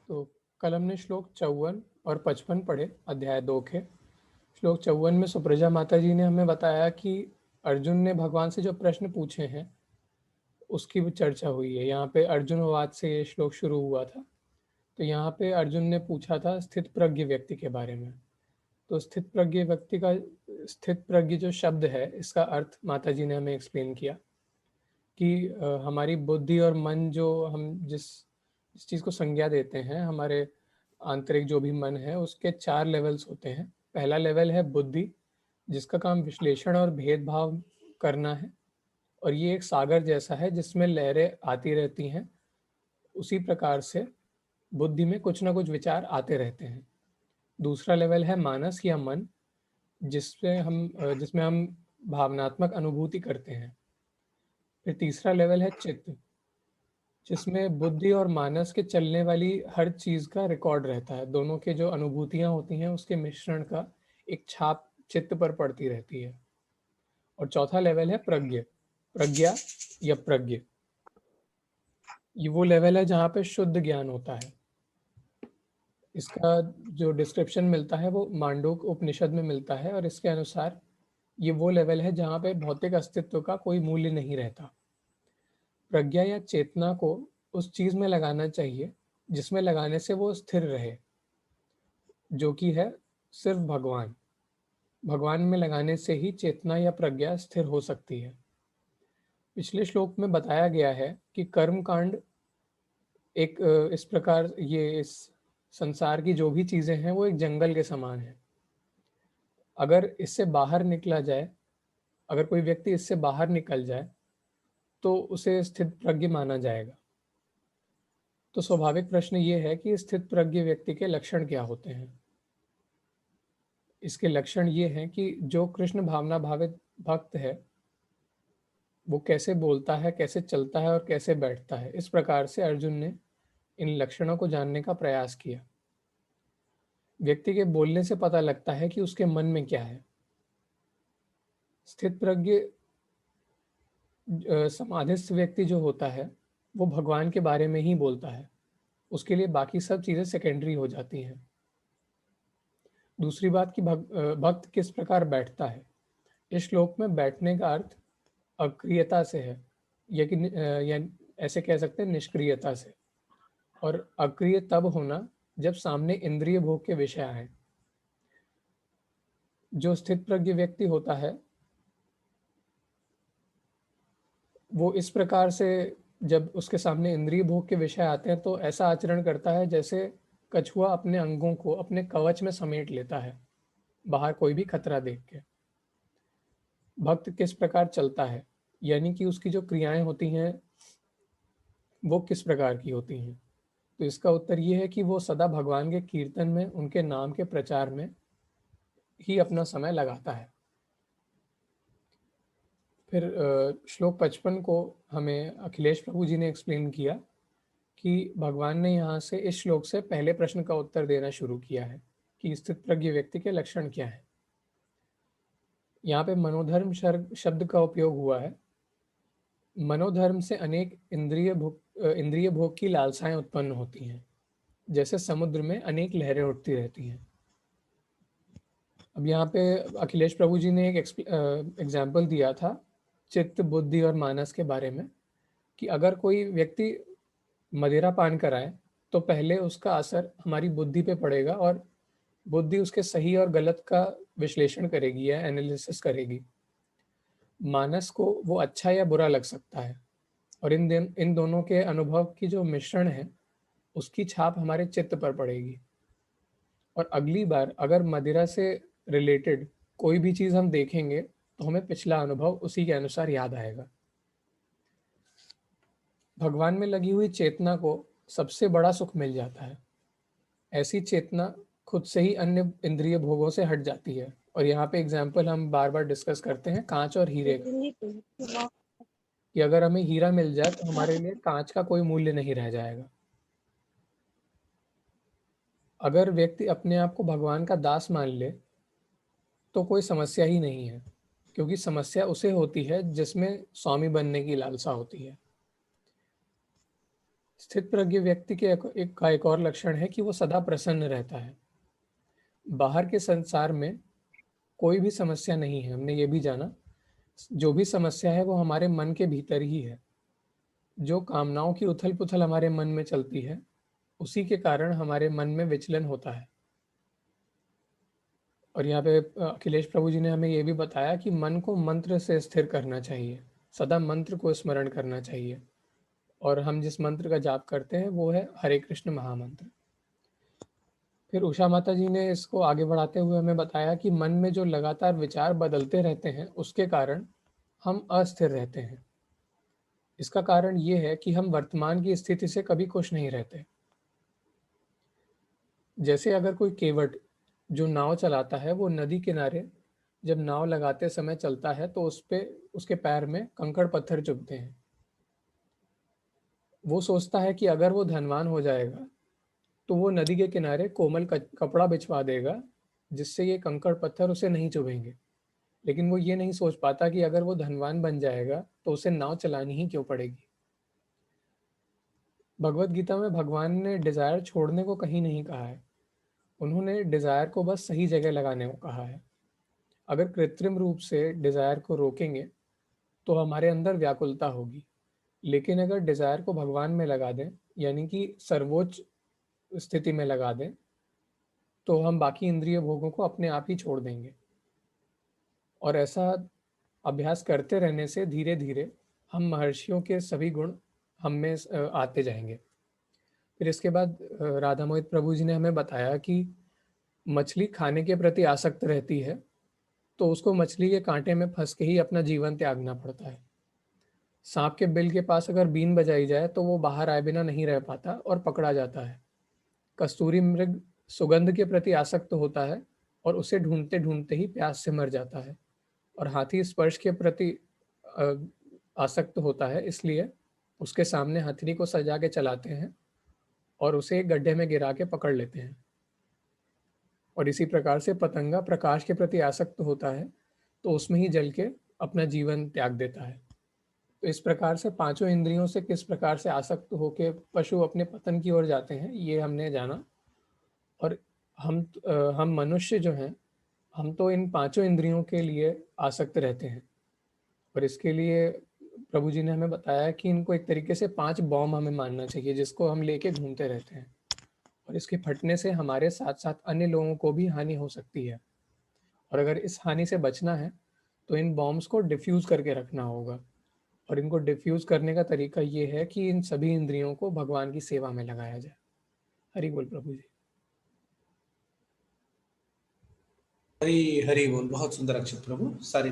तो कल हमने श्लोक 54 और 55 पढ़े अध्याय 2 के। श्लोक 54 में सुप्रजा माता जी ने हमें बताया कि अर्जुन ने भगवान से जो प्रश्न पूछे हैं उसकी भी चर्चा हुई है। यहाँ पे अर्जुनवाद से ये श्लोक शुरू हुआ था। तो यहाँ पे अर्जुन ने पूछा था स्थित प्रज्ञ व्यक्ति के बारे में। तो स्थित प्रज्ञ व्यक्ति का स्थित प्रज्ञ जो शब्द है इसका अर्थ माता जी ने हमें एक्सप्लेन किया कि हमारी बुद्धि और मन जो हम जिस चीज़ को संज्ञा देते हैं, हमारे आंतरिक जो भी मन है उसके 4 लेवल्स होते हैं। पहला लेवल है बुद्धि, जिसका काम विश्लेषण और भेदभाव करना है, और ये एक सागर जैसा है जिसमें लहरें आती रहती हैं। उसी प्रकार से बुद्धि में कुछ ना कुछ विचार आते रहते हैं। दूसरा लेवल है मानस या मन, जिसमें हम भावनात्मक अनुभूति करते हैं। फिर तीसरा लेवल है चित्त, जिसमें बुद्धि और मानस के चलने वाली हर चीज़ का रिकॉर्ड रहता है। दोनों के जो अनुभूतियाँ होती हैं उसके मिश्रण का एक छाप चित्त पर पड़ती रहती है। और चौथा लेवल है प्रज्ञ, प्रज्ञा या प्रज्ञ। ये वो लेवल है जहाँ पे शुद्ध ज्ञान होता है। इसका जो डिस्क्रिप्शन मिलता है वो मांडूक उपनिषद में मिलता है, और इसके अनुसार ये वो लेवल है जहाँ पे भौतिक अस्तित्व का कोई मूल्य नहीं रहता। प्रज्ञा या चेतना को उस चीज में लगाना चाहिए जिसमें लगाने से वो स्थिर रहे, जो कि है सिर्फ भगवान। भगवान में लगाने से ही चेतना या प्रज्ञा स्थिर हो सकती है। पिछले श्लोक में बताया गया है कि कर्म कांड एक इस प्रकार, ये इस संसार की जो भी चीजें हैं वो एक जंगल के समान है। अगर इससे बाहर निकला जाए, अगर कोई व्यक्ति इससे बाहर निकल जाए तो उसे स्थित प्रज्ञ माना जाएगा। तो स्वाभाविक प्रश्न ये है कि स्थित प्रज्ञ व्यक्ति के लक्षण क्या होते हैं। इसके लक्षण ये हैं कि जो कृष्ण भावना भावित भक्त है वो कैसे बोलता है, कैसे चलता है और कैसे बैठता है। इस प्रकार से अर्जुन ने इन लक्षणों को जानने का प्रयास किया। व्यक्ति के बोलने से पता लगता है कि उसके मन में क्या है। स्थित प्रज्ञ समाधिस्थ व्यक्ति जो होता है वो भगवान के बारे में ही बोलता है, उसके लिए बाकी सब चीज़ें सेकेंडरी हो जाती हैं। दूसरी बात कि भक्त किस प्रकार बैठता है। इस श्लोक में बैठने का अर्थ अक्रियता से है, या ऐसे कह सकते हैं निष्क्रियता से। और अक्रिय तब होना जब सामने इंद्रिय भोग के विषय आए। जो स्थित प्रज्ञ व्यक्ति होता है वो इस प्रकार से, जब उसके सामने इंद्रिय भोग के विषय आते हैं तो ऐसा आचरण करता है जैसे कछुआ अपने अंगों को अपने कवच में समेट लेता है बाहर कोई भी खतरा देख के। भक्त किस प्रकार चलता है, यानी कि उसकी जो क्रियाएं होती हैं वो किस प्रकार की होती हैं। तो इसका उत्तर ये है कि वो सदा भगवान के कीर्तन में, उनके नाम के प्रचार में ही अपना समय लगाता है। फिर श्लोक 55 को हमें अखिलेश प्रभु जी ने एक्सप्लेन किया कि भगवान ने यहाँ से इस श्लोक से पहले प्रश्न का उत्तर देना शुरू किया है कि स्थित प्रज्ञ व्यक्ति के लक्षण क्या है। यहाँ पे मनोधर्म शब्द का उपयोग हुआ है। मनोधर्म से अनेक इंद्रिय भोग की लालसाएं उत्पन्न होती हैं, जैसे समुद्र में अनेक लहरें उठती रहती हैं। अब यहाँ पे अखिलेश प्रभु जी ने एक एग्जाम्पल दिया था चित्त, बुद्धि और मानस के बारे में, कि अगर कोई व्यक्ति मदिरा पान कराए तो पहले उसका असर हमारी बुद्धि पे पड़ेगा, और बुद्धि उसके सही और गलत का विश्लेषण करेगी या एनालिसिस करेगी। मानस को वो अच्छा या बुरा लग सकता है, और इन दोनों के अनुभव की जो मिश्रण है उसकी छाप हमारे चित्त पर पड़ेगी। और अगली बार अगर मदिरा से रिलेटेड कोई भी चीज़ हम देखेंगे तो हमें पिछला अनुभव उसी के अनुसार याद आएगा। भगवान में लगी हुई चेतना को सबसे बड़ा सुख मिल जाता है। ऐसी चेतना खुद से ही अन्य इंद्रिय भोगों से हट जाती है। और यहाँ पे एग्जाम्पल हम बार बार डिस्कस करते हैं कांच और हीरे का, कि अगर हमें हीरा मिल जाए तो हमारे लिए कांच का कोई मूल्य नहीं रह जाएगा। अगर व्यक्ति अपने आप को भगवान का दास मान ले तो कोई समस्या ही नहीं है, क्योंकि समस्या उसे होती है जिसमें स्वामी बनने की लालसा होती है। स्थित प्रज्ञ व्यक्ति के एक और लक्षण है कि वो सदा प्रसन्न रहता है। बाहर के संसार में कोई भी समस्या नहीं है, हमने ये भी जाना। जो भी समस्या है वो हमारे मन के भीतर ही है। जो कामनाओं की उथल पुथल हमारे मन में चलती है, उसी के कारण हमारे मन में विचलन होता है। और यहाँ पे अखिलेश प्रभु जी ने हमें ये भी बताया कि मन को मंत्र से स्थिर करना चाहिए, सदा मंत्र को स्मरण करना चाहिए। और हम जिस मंत्र का जाप करते हैं वो है हरे कृष्ण महामंत्र। फिर उषा माता जी ने इसको आगे बढ़ाते हुए हमें बताया कि मन में जो लगातार विचार बदलते रहते हैं, उसके कारण हम अस्थिर रहते हैं। इसका कारण ये है कि हम वर्तमान की स्थिति से कभी खुश नहीं रहते। जैसे अगर कोई केवट जो नाव चलाता है, वो नदी किनारे जब नाव लगाते समय चलता है तो उस पे उसके पैर में कंकड़ पत्थर चुभते हैं। वो सोचता है कि अगर वो धनवान हो जाएगा तो वो नदी के किनारे कोमल कपड़ा बिछवा देगा, जिससे ये कंकड़ पत्थर उसे नहीं चुभेंगे। लेकिन वो ये नहीं सोच पाता कि अगर वो धनवान बन जाएगा तो उसे नाव चलानी ही क्यों पड़ेगी। भगवत गीता में भगवान ने डिजायर छोड़ने को कहीं नहीं कहा है। उन्होंने डिजायर को बस सही जगह लगाने को कहा है। अगर कृत्रिम रूप से डिजायर को रोकेंगे तो हमारे अंदर व्याकुलता होगी। लेकिन अगर डिजायर को भगवान में लगा दें, यानी कि सर्वोच्च स्थिति में लगा दें, तो हम बाकी इंद्रिय भोगों को अपने आप ही छोड़ देंगे। और ऐसा अभ्यास करते रहने से धीरे धीरे हम महर्षियों के सभी गुण हम में आते जाएंगे। फिर इसके बाद राधा मोहित प्रभु जी ने हमें बताया कि मछली खाने के प्रति आसक्त रहती है तो उसको मछली के कांटे में फंस के ही अपना जीवन त्यागना पड़ता है। सांप के बिल के पास अगर बीन बजाई जाए तो वो बाहर आए बिना नहीं रह पाता और पकड़ा जाता है। कस्तूरी मृग सुगंध के प्रति आसक्त होता है और उसे ढूंढते ढूंढते ही प्यास से मर जाता है। और हाथी स्पर्श के प्रति अ, आसक्त होता है, इसलिए उसके सामने हथनी को सजा के चलाते हैं और उसे एक गड्ढे में गिरा के पकड़ लेते हैं। और इसी प्रकार से पतंगा प्रकाश के प्रति आसक्त होता है तो उसमें ही जल के अपना जीवन त्याग देता है। तो इस प्रकार से पांचों इंद्रियों से किस प्रकार से आसक्त होके पशु अपने पतन की ओर जाते हैं, ये हमने जाना। और हम मनुष्य जो हैं, हम तो इन पांचों इंद्रियों के लिए आसक्त रहते हैं। और इसके लिए प्रभु जी ने हमें बताया कि इनको एक तरीके से 5 बॉम्ब हमें मानना चाहिए, जिसको हम लेके घूमते रहते हैं। और इसके फटने से हमारे साथ साथ अन्य लोगों को भी हानि हो सकती है। और अगर इस हानि से बचना है तो इन बॉम्ब्स को डिफ्यूज करके रखना होगा। और इनको डिफ्यूज करने का तरीका ये है कि इन सभी इंद्रियों को भगवान की सेवा में लगाया जाए। हरि बोल प्रभु जी। हरी हरी बोल। बहुत सुंदर अक्षत प्रभु, सारी